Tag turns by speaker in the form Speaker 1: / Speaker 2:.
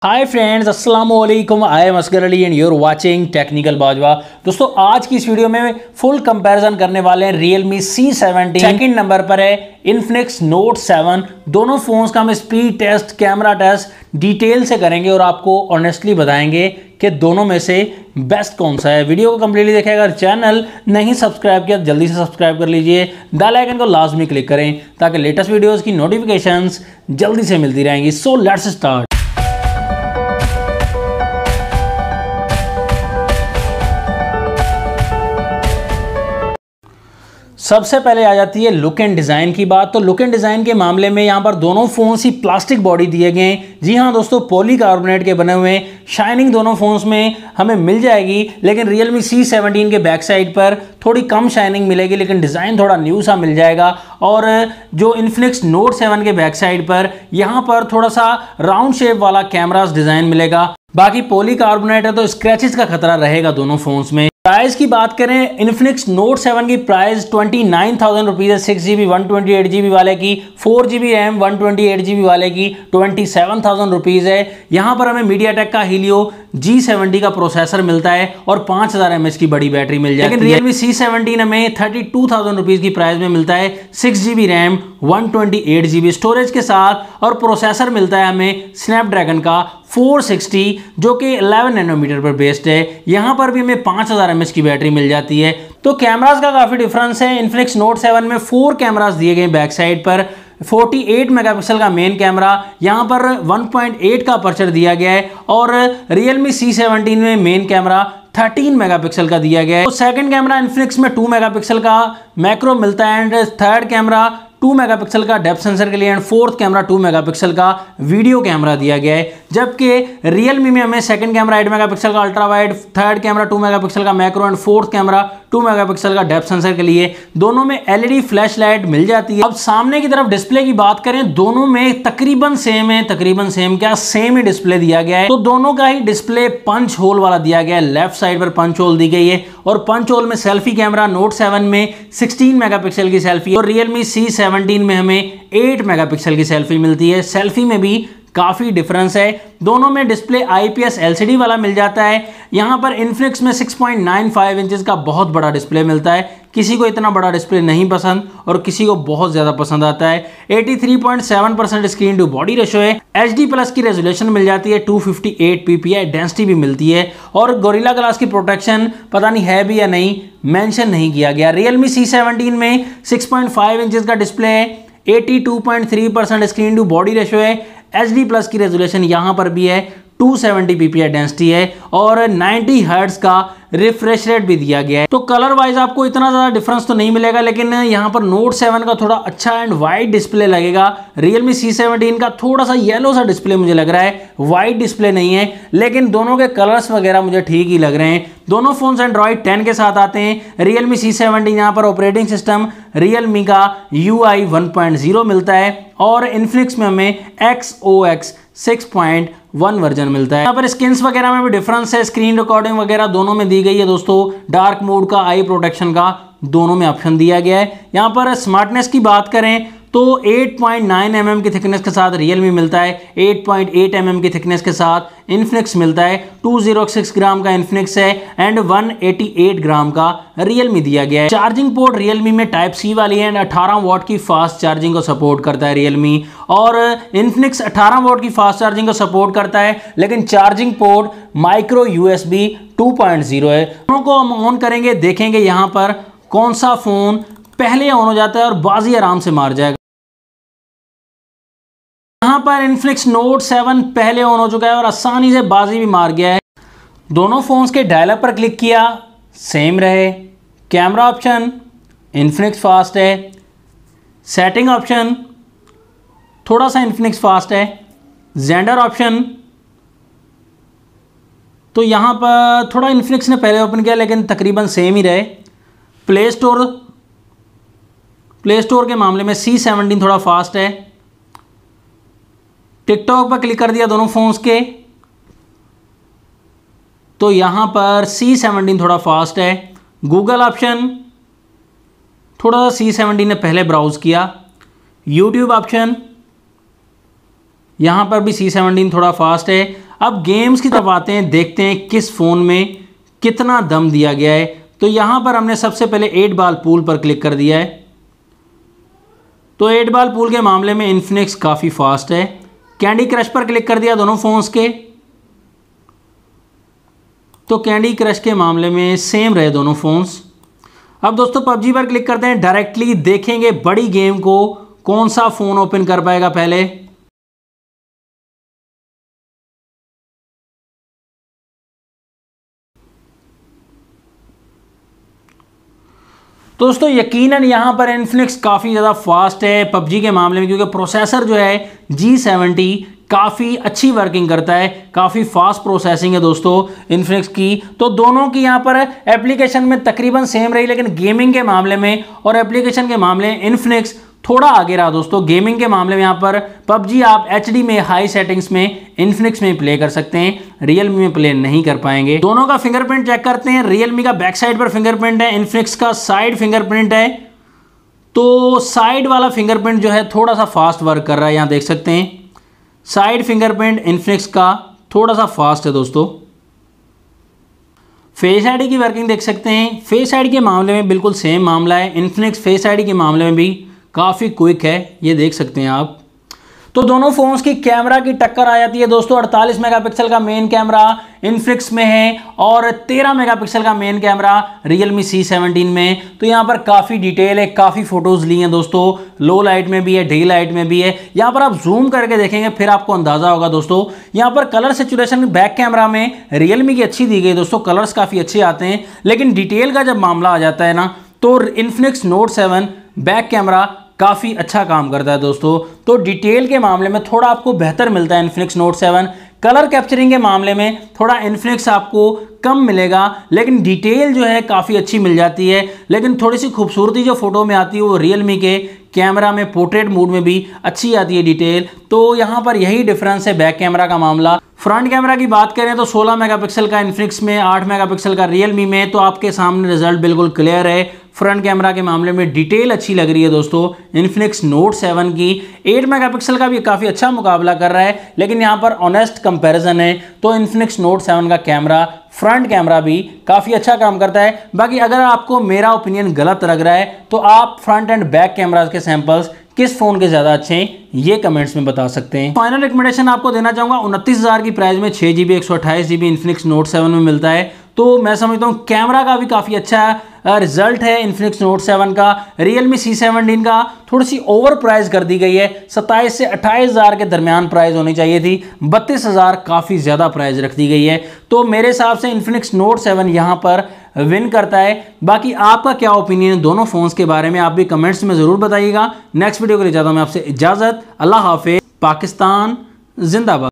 Speaker 1: हाय friends, अस्सलाम वालेकुम। I am Asgar Ali and you're watching technical Bajwa. दोस्तों, आज की इस वीडियो में फुल कंपैरिजन करने वाले हैं Realme C17। सेकंड नंबर पर है Infinix Note 7। दोनों फोन्स का हम speed test, camera test detail से करेंगे और आपको ऑनेस्टली बताएंगे कि दोनों में से बेस्ट कौन सा है। वीडियो को कंप्लीटली देखिएगा। अगर चैनल नहीं सब्सक्राइब किया जल्दी से सब्सक्राइब कर लीजिए, बेल आइकन को लाजमी क्लिक करें ताकि लेटेस्ट वीडियोस की नोटिफिकेशंस जल्दी से मिलती रहेंगी। So let's start. सबसे पहले आ जाती है लुक एंड डिज़ाइन की बात। तो लुक एंड डिज़ाइन के मामले में यहाँ पर दोनों फ़ोन्स ही प्लास्टिक बॉडी दिए गए हैं। जी हाँ दोस्तों, पॉलीकार्बोनेट के बने हुए हैं। शाइनिंग दोनों फ़ोन्स में हमें मिल जाएगी, लेकिन Realme C17 के बैक साइड पर थोड़ी कम शाइनिंग मिलेगी, लेकिन डिज़ाइन थोड़ा न्यू सा मिल जाएगा। और जो Infinix Note 7 के बैक साइड पर यहाँ पर थोड़ा सा राउंड शेप वाला कैमरास डिज़ाइन मिलेगा। बाकी पॉलीकार्बोनेट है तो स्क्रैचेस का खतरा रहेगा दोनों फ़ोन्स में। प्राइस की बात करें, Infinix Note 7 की प्राइस 29,000 रुपीज़ है 6GB 128GB वाले की। 4GB रैम 128GB वाले की 27,000 रुपीज़ है। यहाँ पर हमें MediaTek का Helio G70 का प्रोसेसर मिलता है और 5000 mAh की बड़ी बैटरी मिल जाती है। लेकिन Realme C17 हमें 32,000 रुपीज़ की प्राइस में मिलता है। 6GB रैम 128GB स्टोरेज के साथ और प्रोसेसर मिलता है हमें स्नैपड्रैगन का 460 जो कि 11 नैनोमीटर पर बेस्ड है। यहाँ पर भी हमें 5000 mAh की बैटरी मिल जाती है। तो कैमरास का काफ़ी डिफरेंस है। Infinix Note 7 में 4 कैमरास दिए गए बैक साइड पर। 48 मेगापिक्सल का मेन कैमरा, यहाँ पर 1.8 का अपर्चर दिया गया है। और Realme C17 में मेन कैमरा 13 मेगापिक्सल का दिया गया है। तो सेकंड कैमरा Infinix में 2 मेगापिक्सल का मैक्रो मिलता है एंड थर्ड कैमरा 2 मेगापिक्सल का डेप्थ सेंसर के लिए एंड फोर्थ कैमरा 2 मेगापिक्सल का वीडियो कैमरा दिया गया है। जबकि Realme में हमें सेकंड कैमरा 8 मेगापिक्सल का ultra wide, third camera 2 megapixel का macro and fourth camera 2 megapixel का डेप्थ सेंसर के लिए दोनों में LED फ्लैश लाइट मिल जाती है। अब सामने की तरफ डिस्प्ले की बात करें, दोनों में तकरीबन सेम है। तकरीबन सेम क्या, सेम ही डिस्प्ले दिया गया है। तो दोनों का ही डिस्प्ले पंच होल वाला दिया गया है। लेफ्ट साइड पर पंच होल दी गई है और पंच होल में सेल्फी कैमरा Note 7 में 16 मेगापिक्सल की सेल्फी और Realme C17 में हमें 8 मेगापिक्सल की सेल्फी मिलती है। सेल्फी में भी काफ़ी डिफरेंस है। दोनों में डिस्प्ले IPS LCD वाला मिल जाता है। यहाँ पर Infinix में 6.95 इंचेस का बहुत बड़ा डिस्प्ले मिलता है। किसी को इतना बड़ा डिस्प्ले नहीं पसंद और किसी को बहुत ज़्यादा पसंद आता है। 83.7% स्क्रीन टू बॉडी रेशो है। HD+ की रेजोल्यूशन मिल जाती है। 258 ppi डेंसिटी भी मिलती है और गोरिल्ला ग्लास की प्रोटेक्शन पता नहीं है भी या नहीं, मेंशन नहीं किया गया। Realme C17 में 6.5 इंचेस का डिस्प्ले है। 82.3% स्क्रीन टू बॉडी रेशो है। HD+ की रेजोल्यूशन यहाँ पर भी है। 270 ppi डेंसिटी है और 90 हर्ट्ज का रिफ्रेश रेट भी दिया गया है। तो कलर वाइज आपको इतना ज़्यादा डिफरेंस तो नहीं मिलेगा, लेकिन यहाँ पर Note 7 का थोड़ा अच्छा एंड वाइड डिस्प्ले लगेगा। Realme C17 का थोड़ा सा येलो सा डिस्प्ले मुझे लग रहा है, वाइड डिस्प्ले नहीं है। लेकिन दोनों के कलर्स वगैरह मुझे ठीक ही लग रहे हैं। दोनों फोन्स Android 10 के साथ आते हैं। Realme C17 यहाँ पर ऑपरेटिंग सिस्टम Realme का UI 1.0 मिलता है और Infinix में हमें XOX 6.1 वर्जन मिलता है। यहाँ पर स्किन्स वगैरह में भी डिफरेंस है। स्क्रीन रिकॉर्डिंग वगैरह दोनों में दी गई है दोस्तों। डार्क मोड का, आई प्रोटेक्शन का दोनों में ऑप्शन दिया गया है। यहाँ पर स्मार्टनेस की बात करें तो 8.9 mm की थिकनेस के साथ Realme मिलता है। 8.8 mm की थिकनेस के साथ Infinix मिलता है। 206 ग्राम का Infinix है एंड 188 ग्राम का Realme दिया गया है। चार्जिंग पोर्ट Realme में Type-C वाली है एंड 18 वॉट की फास्ट चार्जिंग को सपोर्ट करता है Realme, और Infinix 18 वॉट की फास्ट चार्जिंग को सपोर्ट करता है, लेकिन चार्जिंग पोर्ट माइक्रो USB 2.0 है। दोनों को हम ऑन करेंगे, देखेंगे यहाँ पर कौन सा फोन पहले ऑन हो जाता है और बाजी आराम से मार जाएगा। यहाँ पर Infinix Note 7 पहले ऑन हो चुका है और आसानी से बाजी भी मार गया है। दोनों फोन्स के डायलअप पर क्लिक किया, सेम रहे। कैमरा ऑप्शन Infinix फास्ट है। सेटिंग ऑप्शन थोड़ा सा Infinix फास्ट है। जेंडर ऑप्शन तो यहाँ पर थोड़ा Infinix ने पहले ओपन किया लेकिन तकरीबन सेम ही रहे। प्ले स्टोर के मामले में C17 थोड़ा फास्ट है। टिकटॉक पर क्लिक कर दिया दोनों फोन्स के तो यहाँ पर C17 थोड़ा फास्ट है। गूगल ऑप्शन थोड़ा सा C17 ने पहले ब्राउज किया। यूट्यूब ऑप्शन यहाँ पर भी C17 थोड़ा फास्ट है। अब गेम्स की तरफ आते हैं, देखते हैं किस फ़ोन में कितना दम दिया गया है। तो यहाँ पर हमने सबसे पहले 8 बॉल पूल पर क्लिक कर दिया है। तो 8 बॉल पूल के मामले में इन्फिनिक्स काफ़ी फास्ट है। कैंडी क्रश पर क्लिक कर दिया दोनों फ़ोन्स के, तो कैंडी क्रश के मामले में सेम रहे दोनों फ़ोन्स। अब दोस्तों पबजी पर क्लिक करते हैं, डायरेक्टली देखेंगे बड़ी गेम को कौन सा फ़ोन ओपन कर पाएगा पहले। दोस्तों यकीनन यहाँ पर इन्फिनिक्स काफ़ी ज़्यादा फास्ट है पबजी के मामले में, क्योंकि प्रोसेसर जो है G70 काफ़ी अच्छी वर्किंग करता है, काफ़ी फास्ट प्रोसेसिंग है दोस्तों इन्फिनिक्स की। तो दोनों की यहाँ पर एप्लीकेशन में तकरीबन सेम रही, लेकिन गेमिंग के मामले में और एप्लीकेशन के मामले में इन्फिनिक्स थोड़ा आगे रहा दोस्तों। गेमिंग के मामले में यहाँ पर पबजी आप HD में हाई सेटिंग्स में इन्फिनिक्स में प्ले कर सकते हैं, रियलमी में प्ले नहीं कर पाएंगे। दोनों का फिंगरप्रिंट चेक करते हैं। रियलमी का बैक साइड पर फिंगरप्रिंट है, इन्फिनिक्स का साइड फिंगरप्रिंट है। तो साइड वाला फिंगरप्रिंट जो है थोड़ा सा फास्ट वर्क कर रहा है, यहाँ देख सकते हैं साइड फिंगरप्रिंट इन्फिनिक्स का थोड़ा सा फास्ट है दोस्तों। फेस आईडी की वर्किंग देख सकते हैं, फेस आईडी के मामले में बिल्कुल सेम मामला है। इन्फिनिक्स फेस आईडी के मामले में भी काफ़ी क्विक है, ये देख सकते हैं आप। तो दोनों फोन्स की कैमरा की टक्कर आ जाती है दोस्तों। 48 मेगापिक्सल का मेन कैमरा इन्फिनिक्स में है और 13 मेगापिक्सल का मेन कैमरा रियलमी C17 में। तो यहाँ पर काफ़ी डिटेल है, काफ़ी फोटोज़ ली हैं दोस्तों, लो लाइट में भी है, डे लाइट में भी है। यहाँ पर आप जूम करके देखेंगे फिर आपको अंदाज़ा होगा दोस्तों। यहाँ पर कलर सिचुएशन बैक कैमरा में रियलमी की अच्छी दी गई दोस्तों, कलर्स काफ़ी अच्छे आते हैं। लेकिन डिटेल का जब मामला आ जाता है ना, तो इन्फिनिक्स नोट 7 बैक कैमरा काफ़ी अच्छा काम करता है दोस्तों। तो डिटेल के मामले में थोड़ा आपको बेहतर मिलता है इन्फिनिक्स नोट 7। कलर कैप्चरिंग के मामले में थोड़ा इन्फिनिक्स आपको कम मिलेगा, लेकिन डिटेल जो है काफ़ी अच्छी मिल जाती है। लेकिन थोड़ी सी खूबसूरती जो फोटो में आती है वो रियलमी के कैमरा में पोर्ट्रेट मोड में भी अच्छी आती है डिटेल। तो यहाँ पर यही डिफरेंस है बैक कैमरा का मामला। फ्रंट कैमरा की बात करें तो 16 मेगापिक्सल का इन्फिनिक्स में, 8 मेगापिक्सल का रियलमी में। तो आपके सामने रिजल्ट बिल्कुल क्लियर है। फ्रंट कैमरा के मामले में डिटेल अच्छी लग रही है दोस्तों इन्फिनिक्स नोट 7 की। 8 मेगापिक्सल का भी काफ़ी अच्छा मुकाबला कर रहा है, लेकिन यहाँ पर ऑनेस्ट कंपैरिजन है तो इन्फिनिक्स नोट 7 का कैमरा, फ्रंट कैमरा भी काफ़ी अच्छा काम करता है। बाकी अगर आपको मेरा ओपिनियन गलत लग रहा है तो आप फ्रंट एंड बैक कैमराज के सैंपल्स किस फोन के ज़्यादा अच्छे हैं ये कमेंट्स में बता सकते हैं। फाइनल रिकमेंडेशन आपको देना चाहूँगा, 29,000 की प्राइस में 6GB 128GB इन्फिनिक्स नोट 7 में मिलता है। तो मैं समझता हूँ कैमरा का भी काफ़ी अच्छा रिजल्ट है इन्फिनिक्स नोट 7 का। रियलमी C17 का थोड़ी सी ओवर प्राइस कर दी गई है, 27 से 28,000 के दरमियान प्राइस होनी चाहिए थी, 32,000 काफ़ी ज़्यादा प्राइस रख दी गई है। तो मेरे हिसाब से इन्फिनिक्स नोट 7 यहाँ पर विन करता है। बाकी आपका क्या ओपिनियन है दोनों फोन्स के बारे में, आप भी कमेंट्स में ज़रूर बताइएगा। नेक्स्ट वीडियो के लिए चाहता हूँ मैं आपसे इजाज़त। अल्लाह हाफिज़। पाकिस्तान जिंदाबाद।